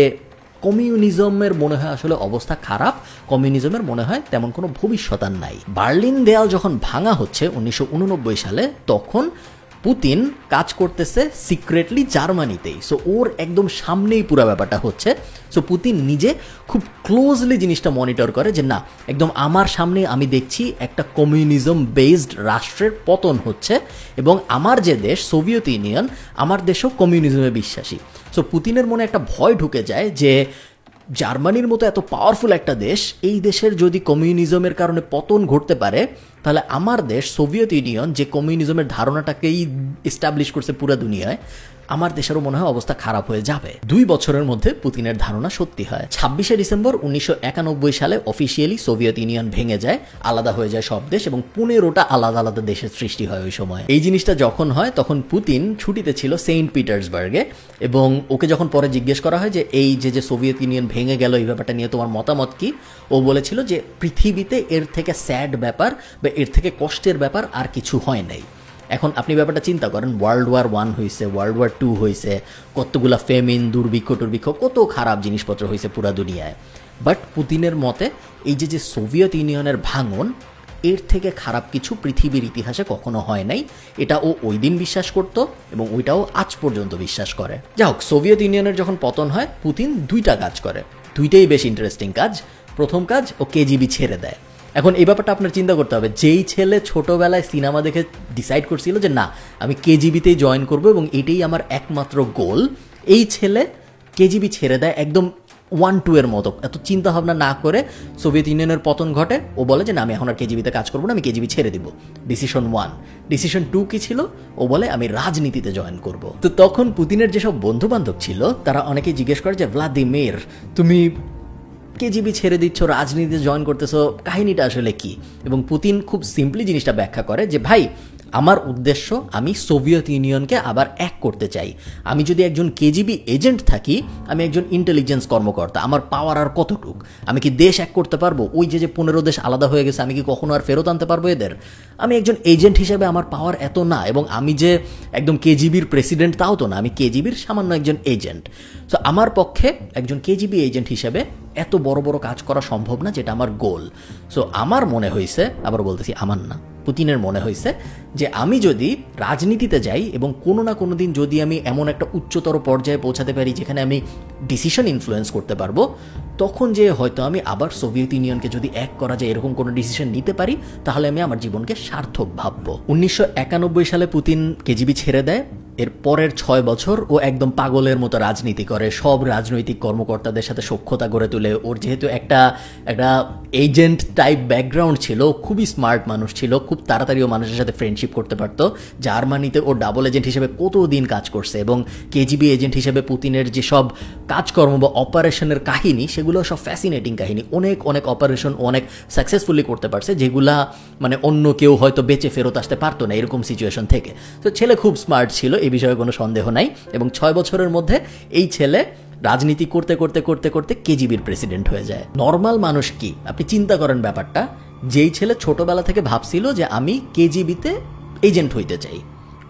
কমিউনিজমের মনে হয় আসলে অবস্থা খারাপ, কমিউনিজমের মনে হয় তেমন কোনো ভবিষ্যৎ আর নাই। বার্লিন দেয়াল যখন ভাঙা হচ্ছে 1989 সালে, তখন পুতিন কাজ করতেছে সিক্রেটলি জার্মানিতেই। সো ওর একদম সামনেই পুরো ব্যাপারটা হচ্ছে। সো পুতিন নিজে খুব ক্লোজলি জিনিসটা মনিটর করে যে না, একদম আমার সামনে আমি দেখছি একটা কমিউনিজম বেসড রাষ্ট্রের পতন হচ্ছে এবং আমার যে দেশ সোভিয়েত ইউনিয়ন, আমার দেশও কমিউনিজমে বিশ্বাসী। সো পুতিনের মনে একটা ভয় ঢুকে যায় যে জার্মানির মতো এত পাওয়ারফুল একটা দেশ, এই দেশের যদি কমিউনিজমের কারণে পতন ঘটতে পারে তাহলে আমার দেশ সোভিয়েত ইউনিয়ন যে কমিউনিজমের ধারণাটাকেই এস্টাবলিশ করছে পুরো দুনিয়ায়, আমার দেশেরও মনে হয় অবস্থা খারাপ হয়ে যাবে। 2 বছরের মধ্যে পুতিনের ধারণা সত্যি হয়। 26শে ডিসেম্বর 1991 সালে অফিসিয়ালি সোভিয়েত ইউনিয়ন ভেঙে যায়, আলাদা হয়ে যায় সব দেশ এবং 15টা আলাদা আলাদা দেশের সৃষ্টি হয় ওই সময়। এই জিনিসটা যখন হয় তখন পুতিন ছুটিতে ছিল সেন্ট পিটার্সবার্গে এবং ওকে যখন পরে জিজ্ঞেস করা হয় যে এই যে সোভিয়েত ইউনিয়ন ভেঙে গেল এই ব্যাপারটা নিয়ে তোমার মতামত কি, ও বলেছিল যে পৃথিবীতে এর থেকে স্যাড ব্যাপার বা এর থেকে কষ্টের ব্যাপার আর কিছু হয় নাই। এখন আপনি ব্যাপারটা চিন্তা করেন, ওয়ার্ল্ড ওয়ার 1 হয়েছে, ওয়ার্ল্ড ওয়ার 2 হয়েছে, কতগুলা ফেমিন, দুর্ভিক্ষ টুর্ভিক্ষ, কত খারাপ জিনিসপত্র হয়েছে পুরা দুনিয়ায়। বাট পুতিনের মতে এই যে সোভিয়েত ইউনিয়নের ভাঙন, এর থেকে খারাপ কিছু পৃথিবীর ইতিহাসে কখনো হয় নাই। এটা ও ওই দিন বিশ্বাস করত এবং ওইটাও আজ পর্যন্ত বিশ্বাস করে। যাই হোক, সোভিয়েত ইউনিয়নের যখন পতন হয় পুতিন 2টা কাজ করে, 2টাই বেশ ইন্টারেস্টিং কাজ। প্রথম কাজ, ও কেজিবি ছেড়ে দেয়। এখন এই ব্যাপারটা আপনার চিন্তা করতে হবে, যেই ছেলে ছোটবেলায় সিনেমা দেখে ডিসাইড করছিল যে না আমি কেজিবিতেই জয়েন করবো এবং এটাই আমার একমাত্র গোল, এই ছেলে কেজিবি ছেড়ে দেয় একদম 1-2 এর মতো, এত চিন্তা ভাবনা না করে। সোভিয়েত ইউনিয়নের পতন ঘটে, ও বলে যে না আমি এখন আর কেজিবিতে কাজ করবো না, আমি কেজিবি ছেড়ে দিব। ডিসিশন 1। ডিসিশন 2 কি ছিল? ও বলে আমি রাজনীতিতে জয়েন করব। তো তখন পুতিনের যেসব বন্ধু বান্ধব ছিল তারা অনেকেই জিজ্ঞেস করে যে ভ্লাদিমির, তুমি কেজিবি ছেড়ে দিচ্ছ, রাজনীতিতে জয়েন করতেছো, কাহিনীটা আসলে কি? এবং পুতিন খুব সিম্পলি জিনিসটা ব্যাখ্যা করে যে ভাই, আমার উদ্দেশ্য আমি সোভিয়েত ইউনিয়নকে আবার এক করতে চাই। আমি যদি একজন কেজিবি এজেন্ট থাকি, আমি একজন ইন্টেলিজেন্স কর্মকর্তা, আমার পাওয়ার আর কতটুক? আমি কি দেশ এক করতে পারবো? ওই যে 15 দেশ আলাদা হয়ে গেছে, আমি কি কখনো আর ফেরত আনতে পারবো এদের? আমি একজন এজেন্ট হিসেবে আমার পাওয়ার এত না, এবং আমি যে একদম কেজিবির প্রেসিডেন্ট তাও তো না, আমি কেজিবির সামান্য একজন এজেন্ট। সো আমার পক্ষে একজন কেজিবি এজেন্ট হিসেবে এত বড় বড় কাজ করা সম্ভব না, যেটা আমার গোল। সো আমার মনে হয়েছে, আবার বলতেছি আমার না, পুতিনের মনে হয়েছে যে আমি যদি রাজনীতিতে যাই এবং কোনো না কোনো দিন যদি আমি এমন একটা উচ্চতর পর্যায়ে পৌঁছাতে পারি যেখানে আমি ডিসিশন ইনফ্লুয়েন্স করতে পারবো, তখন যে হয়তো আমি আবার সোভিয়েত ইউনিয়নকে যদি এক করা যায় এরকম কোনো ডিসিশন নিতে পারি, তাহলে আমি আমার জীবনকে সার্থক ভাববো। 1991 সালে পুতিন কেজিবি ছেড়ে দেয়। এর পরের 6 বছর ও একদম পাগলের মতো রাজনীতি করে, সব রাজনৈতিক কর্মকর্তাদের সাথে সখ্যতা গড়ে তোলে। ওর যেহেতু একটা এজেন্ট টাইপ ব্যাকগ্রাউন্ড ছিল, খুবই স্মার্ট মানুষ ছিল, খুব তাড়াতাড়িও মানুষের সাথে ফ্রেন্ডশিপ করতে পারতো। জার্মানিতে ও ডাবল এজেন্ট হিসেবে কতদিন কাজ করছে এবং কেজিবি এজেন্ট হিসেবে পুতিনের যে সব কাজকর্ম বা অপারেশনের কাহিনী, সেগুলো সব ফ্যাসিনেটিং কাহিনী। অনেক অনেক অপারেশন অনেক সাকসেসফুলি করতে পারছে, যেগুলা মানে অন্য কেউ হয়তো বেঁচে ফেরত আসতে পারতো না এরকম সিচুয়েশন থেকে। তো ছেলে খুব স্মার্ট ছিল, এই বিষয়ে কোনো সন্দেহ নাই। এবং 6 বছরের মধ্যে এই ছেলে রাজনীতি করতে করতে করতে করতে কেজিবির প্রেসিডেন্ট হয়ে যায়। নর্মাল মানুষ কি, আপনি চিন্তা করেন ব্যাপারটা, যেই ছেলে ছোটবেলা থেকে ভাবছিল যে আমি কেজিবিতে এজেন্ট হইতে চাই,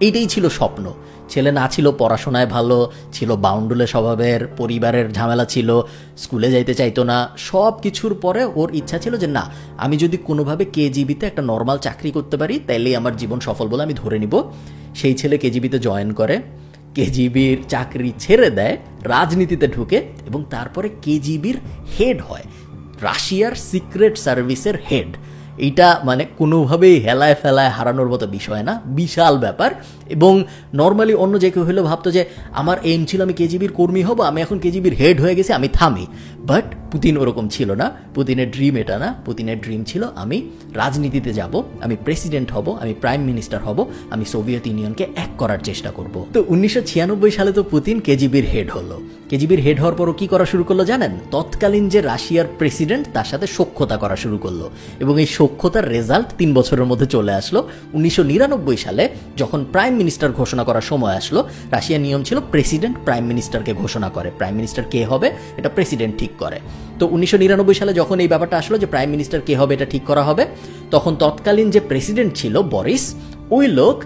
এইটাই ছিল স্বপ্ন। ছেলে না ছিল পড়াশোনায় ভালো, ছিল বাউন্ডুলে স্বভাবের, পরিবারের ঝামেলা ছিল, স্কুলে যাইতে চাইতো না, সব কিছুর পরে ওর ইচ্ছা ছিল যে না, আমি যদি কোনোভাবে কেজিবিতে একটা নর্মাল চাকরি করতে পারি তাইলেই আমার জীবন সফল বলে আমি ধরে নিব। সেই ছেলে কেজিবিতে জয়েন করে, কেজিবির চাকরি ছেড়ে দেয়, রাজনীতিতে ঢুকে এবং তারপরে কেজিবির হেড হয়, রাশিয়ার সিক্রেট সার্ভিসের হেড। এইটা মানে কোনোভাবেই হেলায় ফেলায় হারানোর মতো বিষয় না, বিশাল ব্যাপার। এবং নর্মালি অন্য যে কেউ হলেও ভাবতো যে আমার এইম ছিল আমি কেজিবির কর্মী হব, আমি এখন কেজিবির হেড হয়ে গেছি, আমি থামি। বাট পুতিন ওরকম ছিল না, পুতিনের ড্রিম এটা না, পুতিনের ড্রিম ছিল আমি রাজনীতিতে যাব, আমি প্রেসিডেন্ট হব, আমি প্রাইম মিনিস্টার হব, আমি সোভিয়েত ইউনিয়নকে এক করার চেষ্টা করব। তো 1996 সালে তো পুতিন কেজিবির হেড হলো। কেজিবির হেড হওয়ার পরও কি করা শুরু করলো জানেন? তৎকালীন যে রাশিয়ার প্রেসিডেন্ট তার সাথে সখ্যতা করা শুরু করলো এবং এই সখ্যতার রেজাল্ট 3 বছরের মধ্যে চলে আসলো। 1999 সালে যখন প্রাইম মিনিস্টার ঘোষণা করার সময় আসলো, রাশিয়ার নিয়ম ছিল প্রেসিডেন্ট প্রাইম মিনিস্টারকে ঘোষণা করে, প্রাইম মিনিস্টার কে হবে এটা প্রেসিডেন্ট ঠিক করে। তো 1999 সালে যখন এই ব্যাপারটা আসলো যে প্রাইম মিনিস্টার কে হবে এটা ঠিক করা হবে, তখন তৎকালীন যে প্রেসিডেন্ট ছিল বরিস, ওই লোক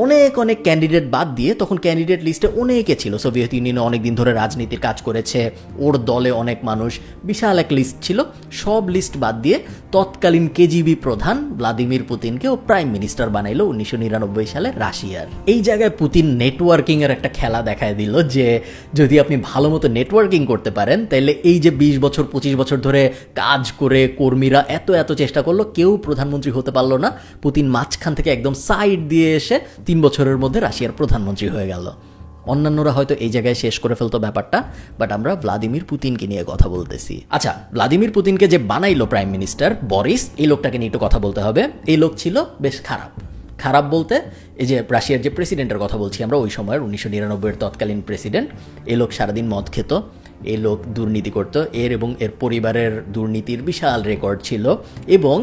অনেক অনেক ক্যান্ডিডেট বাদ দিয়ে, তখন ক্যান্ডিডেট লিস্টে অনেকে ছিল, সোভিয়েত ইউনিয়নে অনেকদিন ধরে রাজনীতির কাজ করেছে, ওর দলে অনেক মানুষ, বিশাল এক লিস্ট ছিল, সব লিস্ট বাদ দিয়ে তৎকালীন কেজিবি প্রধান ভ্লাদিমির পুতিনকে ও প্রাইম মিনিস্টার বানাইলো 1999 সালে রাশিয়ার। এই জায়গায় পুতিন নেটওয়ার্কিং এর একটা খেলা দেখায় দিল যে যদি আপনি ভালো মতো নেটওয়ার্কিং করতে পারেন তাহলে এই যে 20 বছর 25 বছর ধরে কাজ করে কর্মীরা এত চেষ্টা করলো, কেউ প্রধানমন্ত্রী হতে পারলো না, পুতিন মাঝখান থেকে একদম সাইড দিয়ে এসে 3 বছরের মধ্যে রাশিয়ার প্রধানমন্ত্রী হয়ে গেল। অন্যান্যরা হয়তো এই জায়গায় শেষ করে ফেলতো ব্যাপারটা, বাট আমরা ভ্লাদিমির পুতিনকে নিয়ে কথা বলতেছি। আচ্ছা, ভ্লাদিমির পুতিনকে যে বানাইলো প্রাইম মিনিস্টার বরিস, এই লোকটাকে নিয়ে একটু কথা বলতে হবে। এই লোক ছিল বেশ খারাপ বলতে এই যে রাশিয়ার যে প্রেসিডেন্টের কথা বলছি আমরা, ওই সময়ের 1999 তৎকালীন প্রেসিডেন্ট, এই লোক সারাদিন মদ খেত, এই লোক দুর্নীতি করত, এর এবং এর পরিবারের দুর্নীতির বিশাল রেকর্ড ছিল, এবং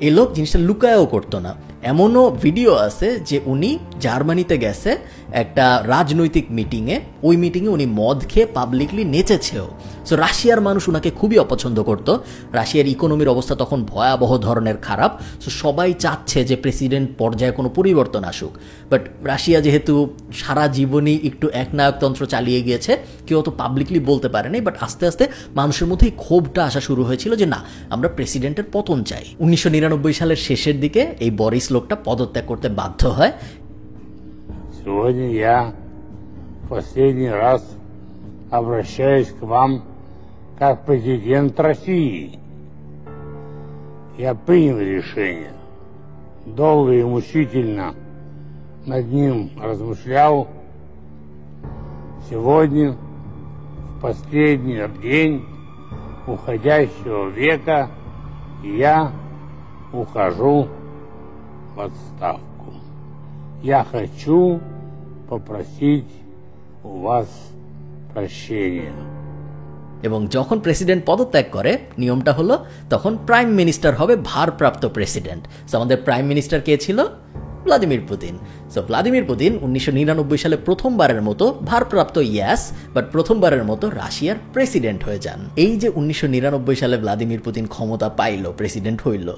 এই লোক জিনিসটা লুকায়ও করতো না। এমনও ভিডিও আছে যে উনি জার্মানিতে গেছে একটা রাজনৈতিক মিটিংয়ে, ওই মিটিংয়ে উনি মদ খেয়ে পাবলিকলি নেচেছেও। সো রাশিয়ার মানুষ উনাকে খুবই অপছন্দ করত। রাশিয়ার ইকোনমির অবস্থা তখন ভয়াবহ ধরনের খারাপ, সো সবাই চাচ্ছে যে প্রেসিডেন্ট পর্যায়ে কোনো পরিবর্তন আসুক। বাট রাশিয়া যেহেতু সারা জীবনই একটু একনায়কতন্ত্র চালিয়ে গিয়েছে, কেউ তো পাবলিকলি বলতে পারেনি, বাট আস্তে আস্তে মানুষের মধ্যেই ক্ষোভটা আসা শুরু হয়েছিল যে না, আমরা প্রেসিডেন্টের পতন চাই। 1999 সালের শেষের দিকে এই বরিস লোকটা পদত্যাগ করতে বাধ্য হয়। Сегодня я в последний раз обращаюсь к вам как президент России. Я принял решение, долго и мучительно над ним размышлял. Сегодня, в последний день уходящего века, я ухожу в отставку. Я хочу попросить у вас прощения. এবং যখন প্রেসিডেন্ট পদত্যাগ করে, নিয়মটা হলো তখন প্রাইম মিনিস্টার হবে ভারপ্রাপ্ত প্রেসিডেন্ট। সো আমাদের প্রাইম মিনিস্টার কে ছিল? Vladimir Putin. So Vladimir Putin 1999 সালে প্রথমবারের মতো ভারপ্রাপ্ত বাট প্রথমবারের মতো রাশিয়ার প্রেসিডেন্ট হয়ে যান। এই যে 1999 সালে ভ্লাদিমির পুতিন ক্ষমতা পাইল, প্রেসিডেন্ট হইল,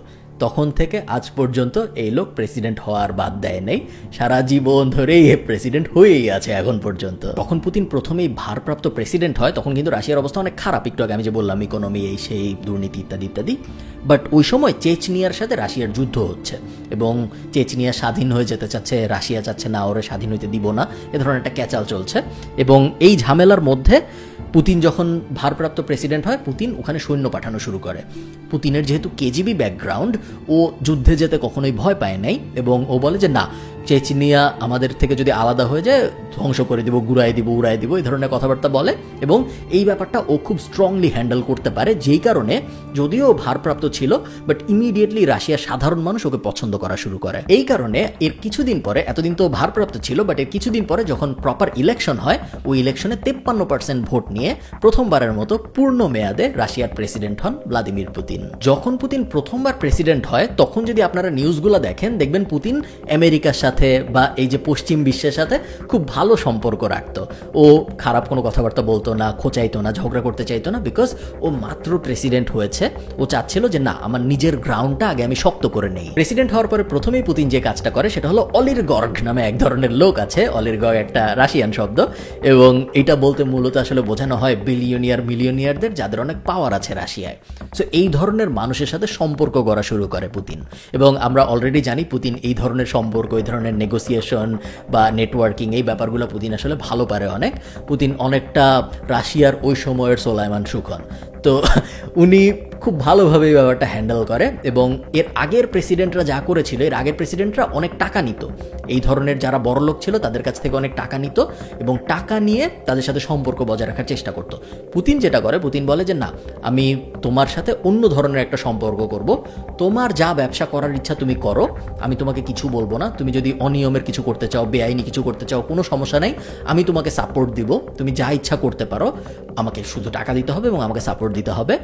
তখন থেকে আজ পর্যন্ত এই লোক প্রেসিডেন্ট হওয়ার বাদ দেয় নাই, সারা জীবন ধরেই প্রেসিডেন্ট হয়েই আছে এখন পর্যন্ত। তখন পুতিন প্রথমেই ভারপ্রাপ্ত প্রেসিডেন্ট হয়, তখন কিন্তু রাশিয়ার অবস্থা অনেক খারাপ, একটু আগে আমি যে বললাম ইকোনমি এই সেই দুর্নীতি ইত্যাদি ইত্যাদি। বাট ওই সময় চেচনিয়ার সাথে রাশিয়ার যুদ্ধ হচ্ছে এবং চেচনিয়া স্বাধীন হয়ে যেতে চাচ্ছে, রাশিয়া চাচ্ছে না ওরা স্বাধীন হইতে দিব না, এ ধরনের একটা ক্যাচাল চলছে। এবং এই ঝামেলার মধ্যে পুতিন যখন ভারপ্রাপ্ত প্রেসিডেন্ট হয়, পুতিন ওখানে সৈন্য পাঠানো শুরু করে। পুতিনের যেহেতু কেজিবি ব্যাকগ্রাউন্ড, ও যুদ্ধে যেতে কখনোই ভয় পায় নাই এবং ও বলে যে না, চেচনিয়া আমাদের থেকে যদি আলাদা হয়ে যায় ধ্বংস করে দিব, গুড়াই দিব, উড়াই দিব, এই ধরনের কথাবার্তা বলে এবং এই ব্যাপারটা ও খুব স্ট্রংলি হ্যান্ডেল করতে পারে, যেই কারণে যদিও ভারপ্রাপ্ত ছিল বাট ইমিডিয়েটলি রাশিয়ার সাধারণ মানুষ ওকে পছন্দ করা শুরু করে। এই কারণে এর কিছুদিন পরে, এতদিন তো ভারপ্রাপ্ত ছিল, বাট এর কিছুদিন পরে যখন প্রপার ইলেকশন হয়, ওই ইলেকশনে 53% ভোট নিয়ে প্রথমবারের মতো পূর্ণ মেয়াদে রাশিয়ার প্রেসিডেন্ট হন ভ্লাদিমির পুতিন। যখন পুতিন প্রথমবার প্রেসিডেন্ট হয় তখন যদি আপনারা নিউজগুলো দেখেন দেখবেন পুতিন আমেরিকার সাথে বা এই যে পশ্চিম বিশ্বের সাথে খুব ভালো সম্পর্ক রাখতো। ও খারাপ কোনো কথাবার্তা বলতো না, খোঁচাইতো না, ঝগড়া করতে চাইতো না, বিকজ ও মাত্র প্রেসিডেন্ট হয়েছে। ও চাচ্ছিল যে না, আমার নিজের গ্রাউন্ডটা আগে আমি শক্ত করে নেই। প্রেসিডেন্ট হওয়ার পরে প্রথমেই পুতিন যে কাজটা করে সেটা হলো অলিগার্ক নামে এক ধরনের লোক আছে। অলিগার্ক একটা রাশিয়ান শব্দ এবং এটা বলতে মূলত আসলে বোঝানো হয় বিলিয়নিয়ার মিলিয়নিয়ারদের যাদের অনেক পাওয়ার আছে রাশিয়ায়। সো এই ধরনের মানুষের সাথে সম্পর্ক গড়া শুরু করে পুতিন এবং আমরা অলরেডি জানি পুতিন এই ধরনের সম্পর্ক, এই ধরনের নেগোসিয়েশন বা নেটওয়ার্কিং এই ব্যাপারগুলো পুতিন আসলে ভালো পারে অনেক। পুতিন অনেকটা রাশিয়ার ওই সময়ের সোলাইমান সুখন। তো উনি খুব ভালোভাবে এই ব্যাপারটা হ্যান্ডেল করে এবং এর আগের প্রেসিডেন্টরা যা করেছিল, এর আগের প্রেসিডেন্টরা অনেক টাকা নিত, এই ধরনের যারা বড়লোক ছিল তাদের কাছ থেকে অনেক টাকা নিত এবং টাকা নিয়ে তাদের সাথে সম্পর্ক বজায় রাখার চেষ্টা করত। পুতিন যেটা করে, পুতিন বলে যে না, আমি তোমার সাথে অন্য ধরনের একটা সম্পর্ক করব, তোমার যা ব্যবসা করার ইচ্ছা তুমি করো, আমি তোমাকে কিছু বলবো না, তুমি যদি অনিয়মের কিছু করতে চাও, বেআইনি কিছু করতে চাও, কোনো সমস্যা নাই, আমি তোমাকে সাপোর্ট দিব, তুমি যা ইচ্ছা করতে পারো, আমাকে শুধু টাকা দিতে হবে এবং আমাকে সাপোর্ট দিতে হবে।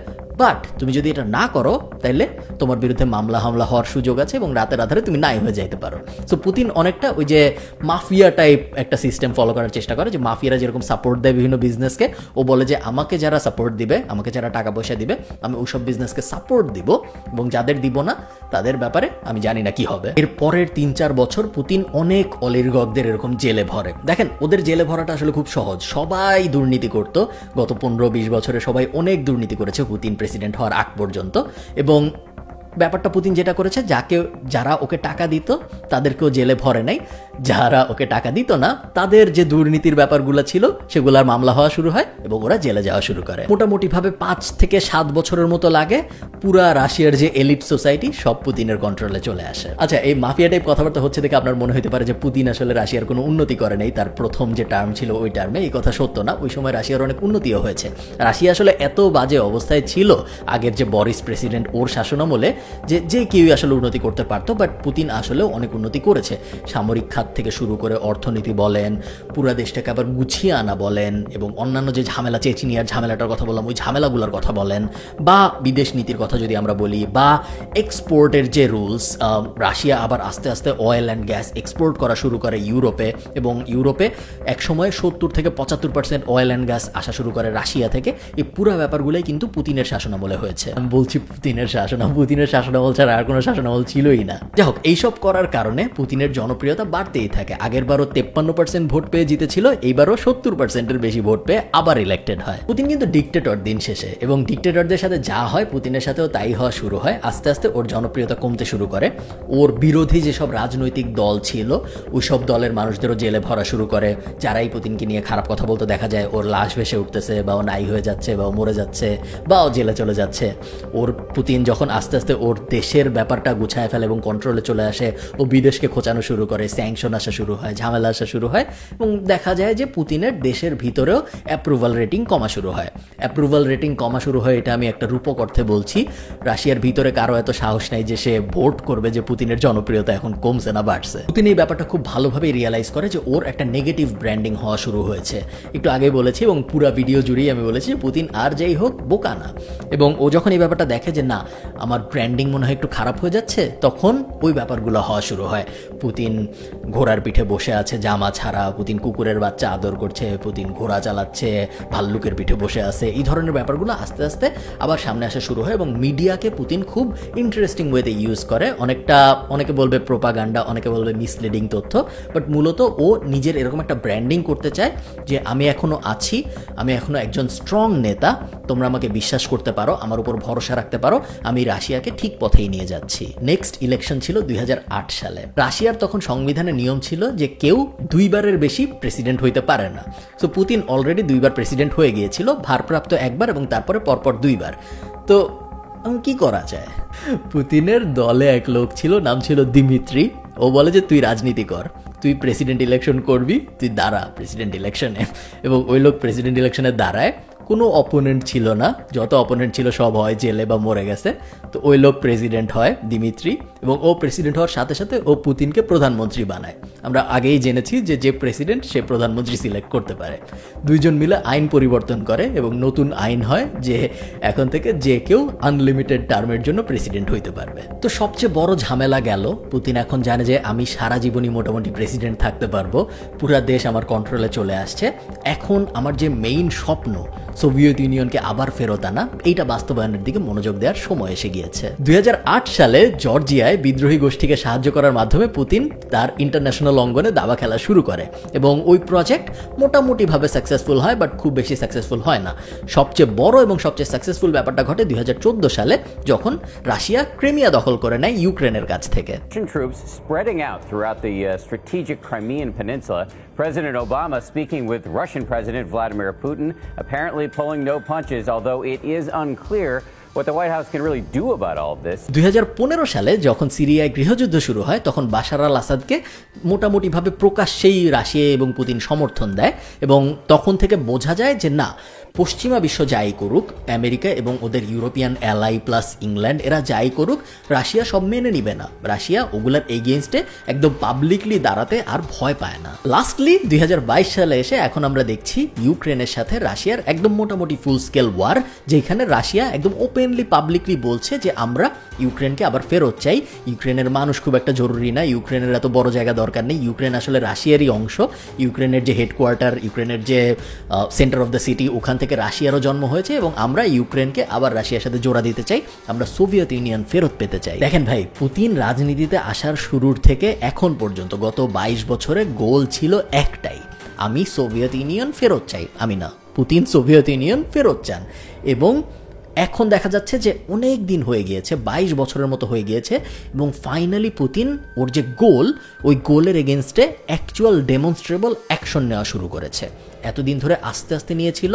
বাট তুমি যদি এটা না করো তাহলে তোমার বিরুদ্ধে মামলা হামলা হওয়ার সুযোগ আছে এবং রাতের আধারে তুমি নাই হয়ে যাইতে পারো। সো পুতিন অনেকটা ওই যে মাফিয়া টাইপ একটা সিস্টেম ফলো করার চেষ্টা করে, যে মাফিয়ারা যেরকম সাপোর্ট দেয় বিভিন্ন বিজনেসকে, ও বলে যে আমাকে যারা সাপোর্ট দিবে, আমাকে যারা টাকা পয়সা দিবে, আমি ওইসব বিজনেসকে সাপোর্ট দিব এবং যাদের দিব না তাদের ব্যাপারে আমি জানি না কি হবে। এর পরের 3-4 বছর পুতিন অনেক অলিগার্কদের এরকম জেলে ভরে। দেখেন, ওদের জেলে ভরাটা আসলে খুব সহজ, সবাই দুর্নীতি করতো, গত 15-20 বছরে সবাই অনেক দুর্নীতি করেছে পুতিন প্রেসিডেন্ট হওয়ার আগ পর্যন্ত। এবং ব্যাপারটা পুতিন যেটা করেছে, যারা ওকে টাকা দিত তাদেরকেও জেলে ভরে নাই, যারা ওকে টাকা দিত না তাদের যে দুর্নীতির ব্যাপারগুলো ছিল সেগুলোর মামলা হওয়া শুরু হয় এবং ওরা জেলে যাওয়া শুরু করে। মোটামুটিভাবে 5 থেকে 7 বছরের মতো লাগে, পুরা রাশিয়ার যে এলিট সোসাইটি সব পুতিনের কন্ট্রোলে চলে আসে। আচ্ছা, এই মাফিয়া টাইপ কথাবার্তা হচ্ছে দেখে আপনার মনে হতে পারে যে পুতিন আসলে রাশিয়ার কোনো উন্নতি করে নাই, তার প্রথম যে টার্ম ছিল ওই টার্মে। এই কথা সত্য না, ওই সময় রাশিয়ার অনেক উন্নতিও হয়েছে। রাশিয়া আসলে এত বাজে অবস্থায় ছিল আগের যে বরিস প্রেসিডেন্ট, ওর শাসনামলে যে কেউই আসলে উন্নতি করতে পারতো, বাট পুতিন আসলেও অনেক উন্নতি করেছে। সামরিক খাত থেকে শুরু করে অর্থনীতি বলেন, পুরা দেশটাকে আবার গুছিয়ে আনা বলেন, এবং অন্যান্য যে ঝামেলা, চেচনিয়ার ঝামেলাটার কথা বললাম, ওই ঝামেলাগুলোর কথা বলেন, বা বিদেশ নীতির কথা যদি আমরা বলি, বা এক্সপোর্টের যে রুলস, রাশিয়া আবার আস্তে আস্তে অয়েল অ্যান্ড গ্যাস এক্সপোর্ট করা শুরু করে ইউরোপে, এবং ইউরোপে একসময় 70 থেকে 75% অয়েল অ্যান্ড গ্যাস আসা শুরু করে রাশিয়া থেকে। এই পুরো ব্যাপারগুলোই কিন্তু পুতিনের শাসনামলে হয়েছে। আমি বলছি পুতিনের শাসনামল ছাড়া আর কোনো শাসনামল ছিলই না। যাই হোক, এইসব করার কারণে পুতিনের জনপ্রিয়তা বাড়তেই থাকে। আগের বারও 53% ভোট পেয়ে জিতেছিল, এইবারও 70%-এর বেশি ভোট পেয়ে আবার ইলেক্টেড হয়। পুতিন কিন্তু ডিক্টেটর দিন শেষে, এবং ডিক্টেটরদের সাথে যা হয় পুতিনের সাথেও তাই হওয়া শুরু হয়। আস্তে আস্তে ওর জনপ্রিয়তা কমতে শুরু করে। ওর বিরোধী যেসব রাজনৈতিক দল ছিল ওইসব দলের মানুষদেরও জেলে ভরা শুরু করে। যারাই পুতিনকে নিয়ে খারাপ কথা বলতে দেখা যায়, ওর লাশ ভেসে উঠতেছে, বা ও নাই হয়ে যাচ্ছে, বা ও মরে যাচ্ছে, বা ও জেলে চলে যাচ্ছে। পুতিন যখন আস্তে আস্তে ওর দেশের ব্যাপারটা গুছায় ফেলে এবং কন্ট্রোলে চলে আসে, ও বিদেশকে খোঁচানো শুরু করে, স্যাংশন আসা শুরু হয়, ঝামেলা আসা শুরু হয়, এবং দেখা যায় যে পুতিনের দেশের ভিতরেও অ্যাপ্রুভাল রেটিং কমা শুরু হয়। অ্যাপ্রুভাল রেটিং কমা শুরু হয়, এটা আমি একটা রূপক অর্থে বলছি। রাশিয়ার ভিতরে কারো এত সাহস নাই যে সে ভোট করবে যে পুতিনের জনপ্রিয়তা এখন কমছে না বাড়ছে। পুতিন এই ব্যাপারটা খুব ভালোভাবে রিয়েলাইজ করে যে ওর একটা নেগেটিভ ব্র্যান্ডিং হওয়া শুরু হয়েছে। একটু আগে বলেছি এবং পুরো ভিডিও জুড়েই আমি বলেছি পুতিন আর যাই হোক বোকা না, এবং ও যখন এই ব্যাপারটা দেখে যে না, আমার ব্র্যান্ডিং মনে হয় একটু খারাপ হয়ে যাচ্ছে, তখন ওই ব্যাপারগুলো হওয়া শুরু হয়। পুতিন ঘোড়ার পিঠে বসে আছে জামা ছাড়া, পুতিন কুকুরের বাচ্চা আদর করছে, পুতিন ঘোড়া চালাচ্ছে, ভাল্লুকের পিঠে বসে আছে, এই ধরনের ব্যাপারগুলো আস্তে আস্তে আবার সামনে আসা শুরু হয়। এবং মিডিয়াকে পুতিন খুব ইন্টারেস্টিং ওয়েতে ইউজ করে। অনেকে বলবে প্রোপাগান্ডা, অনেকে বলবে মিসলিডিং তথ্য, বাট মূলত ও নিজের এরকম একটা ব্র্যান্ডিং করতে চায় যে আমি এখনো আছি, আমি এখনো একজন স্ট্রং নেতা, তোমরা আমাকে বিশ্বাস করতে পারো, আমার উপর ভরসা রাখতে পারো, আমি রাশিয়াকে ঠিক পথেই নিয়ে যাচ্ছি। নেক্সট ইলেকশন ছিল 2008 সালে। রাশিয়ার তখন সংবিধানে নিয়ম ছিল যে কেউ 2 বারের বেশি প্রেসিডেন্ট হইতে পারে না। সো পুতিন অলরেডি 2 বার প্রেসিডেন্ট হয়ে গিয়েছিল, ভারপ্রাপ্ত 1 বার এবং তারপরে পরপর 2 বার। তো কি করা যায়? পুতিনের দলে এক লোক ছিল, নাম ছিল দিমিত্রি। ও বলে যে তুই রাজনীতি কর, তুই প্রেসিডেন্ট ইলেকশন করবি, তুই দাঁড়া প্রেসিডেন্ট ইলেকশনে। এবং ওই লোক প্রেসিডেন্ট ইলেকশনে দাঁড়ায়। কোনো অপোনেন্ট ছিল না, যত অপোনেন্ট ছিল সব হয় জেলে বা মরে গেছে। তো ওই লোক প্রেসিডেন্ট হয় দিমিত্রি, এবং ও প্রেসিডেন্ট হওয়ার সাথে সাথে ও পুতিনকে প্রধানমন্ত্রী বানায়। আমরা আগেই জেনেছি যে যে প্রেসিডেন্ট সে প্রধানমন্ত্রী সিলেক্ট করতে পারে। দুইজন মিলে আইন পরিবর্তন করে এবং নতুন আইন হয় যে এখন থেকে যে কেউ আনলিমিটেড টার্মের জন্য প্রেসিডেন্ট হইতে পারবে। তো সবচেয়ে বড় ঝামেলা গেল, পুতিন এখন জানে যে আমি সারা জীবনই মোটামুটি প্রেসিডেন্ট থাকতে পারবো, পুরা দেশ আমার কন্ট্রোলে চলে আসছে। এখন আমার যে মেইন স্বপ্ন সোভিয়েত ইউনিয়নকে আবার ফেরত আনা, এইটা বাস্তবায়নের দিকে মনোযোগ দেওয়ার সময় এসে গিয়েছে। 2008 সালে জর্জিয়ায় বিদ্রোহী গোষ্ঠীকে সাহায্য করার মাধ্যমে পুতিন তার ইন্টারন্যাশনাল অঙ্গনে দাবা খেলা শুরু করে এবং ওই প্রজেক্ট মোটামুটিভাবে সাকসেসফুল হয়, বাট খুব বেশি সাকসেসফুল হয় না। সবচেয়ে বড় এবং সবচেয়ে সাকসেসফুল ব্যাপারটা ঘটে 2014 সালে, যখন রাশিয়া ক্রিমিয়া দখল করে নেয় ইউক্রেনের কাছ থেকে। Russian troops spreading out throughout the strategic Crimean Peninsula. President Obama speaking with Russian President Vladimir Putin, apparently pulling no punches, although it is unclear what the White House can really do about all of this. 2015 সালে যখন সিরিয়ায় গৃহযুদ্ধ শুরু হয়, তখন বাশার আল আসাদকে মোটামুটিভাবে প্রকাশ্যেই রাশিয়া এবং পুতিন সমর্থন দেয় এবং তখন থেকে বোঝা যায় যে না, পশ্চিমা বিশ্ব যাই করুক, আমেরিকা এবং ওদের ইউরোপিয়ান অ্যালাই প্লাস ইংল্যান্ড এরা যাই করুক, রাশিয়া সব মেনে নিবে না। রাশিয়া ওগুলার এগেইনস্টে একদম পাবলিকলি দাঁড়াতে আর ভয় পায় না। লাস্টলি 2022 সালে এসে এখন আমরা দেখছি ইউক্রেনের সাথে রাশিয়ার একদম মোটামুটি ফুল স্কেল ওয়ার, যেখানে রাশিয়া একদম ওপেনলি পাবলিকলি বলছে যে আমরা ইউক্রেনকে আবার ফেরত চাই। ইউক্রেনের মানুষ খুব একটা জরুরি না, ইউক্রেনের এত বড় জায়গা দরকার নেই, ইউক্রেন আসলে রাশিয়ারই অংশ। ইউক্রেনের যে হেডকোয়ার্টার, ইউক্রেনের যে সেন্টার অফ দ্য সিটি, ওখান থেকে রাশিয়ারও জন্ম হয়েছে এবং আমরা ইউক্রেনকে আবার রাশিয়ার সাথে জোড়া দিতে চাই, আমরা সোভিয়েত ইউনিয়ন ফেরত পেতে চাই। দেখেন ভাই, পুতিন রাজনীতিতে আসার শুরুর থেকে এখন পর্যন্ত গত 22 বছরে গোল ছিল একটাই, আমি সোভিয়েত ইউনিয়ন ফেরত চাই। আমি না, পুতিন সোভিয়েত ইউনিয়ন ফেরত চান। এবং এখন দেখা যাচ্ছে যে অনেক দিন হয়ে গিয়েছে, 22 বছরের মতো হয়ে গিয়েছে এবং ফাইনালি পুতিন ওর যে গোল, ওই গোলের এগেনস্টে অ্যাকচুয়াল ডেমনস্ট্রেবল অ্যাকশন নেওয়া শুরু করেছে। এতদিন ধরে আস্তে আস্তে নিয়েছিল,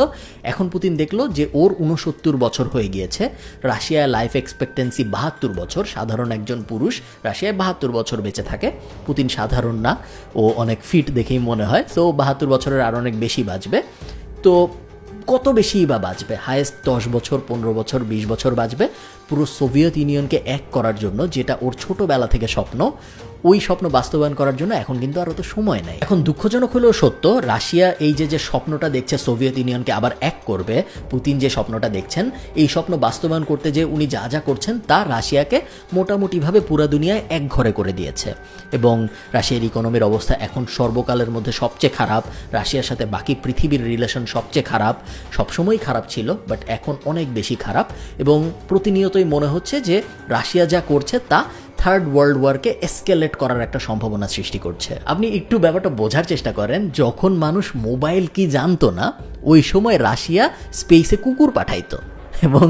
এখন পুতিন দেখলো যে ওর 69 বছর হয়ে গিয়েছে, রাশিয়ায় লাইফ এক্সপেক্টেন্সি 72 বছর, সাধারণ একজন পুরুষ রাশিয়ায় 72 বছর বেঁচে থাকে। পুতিন সাধারণ না, ও অনেক ফিট দেখেই মনে হয়, সো 72 বছরের আর অনেক বেশি বাঁচবে। তো কত বেশি বা বাঁচবে? হায়েস্ট 10 বছর, 15 বছর, 20 বছর বাঁচবে পুরো সোভিয়েত ইউনিয়নকে এক করার জন্য, যেটা ওর ছোটবেলা থেকে স্বপ্ন। ওই স্বপ্ন বাস্তবায়ন করার জন্য এখন কিন্তু আর অত সময় নেই। এখন দুঃখজনক হলেও সত্য, রাশিয়া এই যে স্বপ্নটা দেখছে সোভিয়েত ইউনিয়নকে আবার এক করবে, পুতিন যে স্বপ্নটা দেখছেন, এই স্বপ্ন বাস্তবায়ন করতে যে উনি যা যা করছেন তা রাশিয়াকে মোটামুটিভাবে পুরা দুনিয়ায় এক ঘরে করে দিয়েছে এবং রাশিয়ার ইকোনমির অবস্থা এখন সর্বকালের মধ্যে সবচেয়ে খারাপ। রাশিয়ার সাথে বাকি পৃথিবীর রিলেশন সবচেয়ে খারাপ, সবসময়ই খারাপ ছিল, বাট এখন অনেক বেশি খারাপ এবং প্রতিনিয়তই মনে হচ্ছে যে রাশিয়া যা করছে তা থার্ড ওয়ার্ল্ড ওয়ারকে এসকেলেট করার একটা সম্ভাবনা সৃষ্টি করছে। আপনি একটু ব্যাপারটা বোঝার চেষ্টা করেন, যখন মানুষ মোবাইল কি জানতো না, ওই সময় রাশিয়া স্পেসে কুকুর পাঠাইতো এবং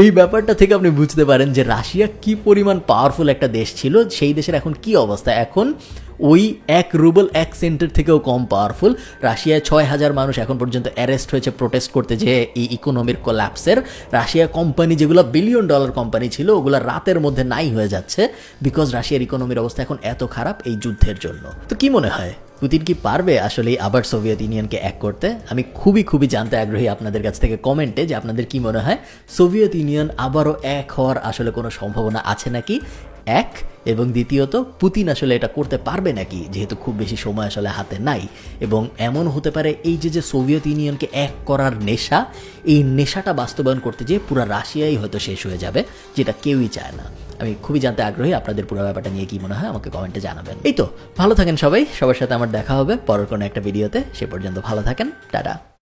এই ব্যাপারটা থেকে আপনি বুঝতে পারেন যে রাশিয়া কি পরিমাণ পাওয়ারফুল একটা দেশ ছিল, সেই দেশের এখন কি অবস্থা। এখন ওই 1 রুবল 1 সেন্টের থেকেও কম পাওয়ারফুল। রাশিয়ায় 6000 মানুষ এখন পর্যন্ত অ্যারেস্ট হয়েছে প্রোটেস্ট করতে, যে এই ইকোনমির কোল্যাপসের। রাশিয়া কোম্পানি যেগুলো $বিলিয়ন কোম্পানি ছিল, ওগুলো রাতের মধ্যে নাই হয়ে যাচ্ছে, বিকজ রাশিয়ার ইকোনমির অবস্থা এখন এত খারাপ এই যুদ্ধের জন্য। তো কি মনে হয়, পুতিন কি পারবে আসলে আবার সোভিয়েত ইউনিয়নকে এক করতে? আমি খুবই জানতে আগ্রহী আপনাদের কাছ থেকে কমেন্টে যে আপনাদের কি মনে হয়, সোভিয়েত ইউনিয়ন আবারও এক হওয়ার আসলে কোনো সম্ভাবনা আছে নাকি? এক, এবং দ্বিতীয়ত পুতিন আসলে এটা করতে পারবে নাকি, যেহেতু খুব বেশি সময় আসলে হাতে নাই। এবং এমন হতে পারে এই যে সোভিয়েত ইউনিয়নকে এক করার নেশা, এই নেশাটা বাস্তবায়ন করতে যেয়ে পুরো রাশিয়াই হয়তো শেষ হয়ে যাবে, যেটা কেউই চায় না। আমি খুবই জানতে আগ্রহী, আপনাদের পুরো ব্যাপারটা নিয়ে কি মনে হয় আমাকে কমেন্টে জানাবেন। এই তো, ভালো থাকেন সবাই, সবার সাথে আমার দেখা হবে পরের কোনো একটা ভিডিওতে। সে পর্যন্ত ভালো থাকেন, টাটা।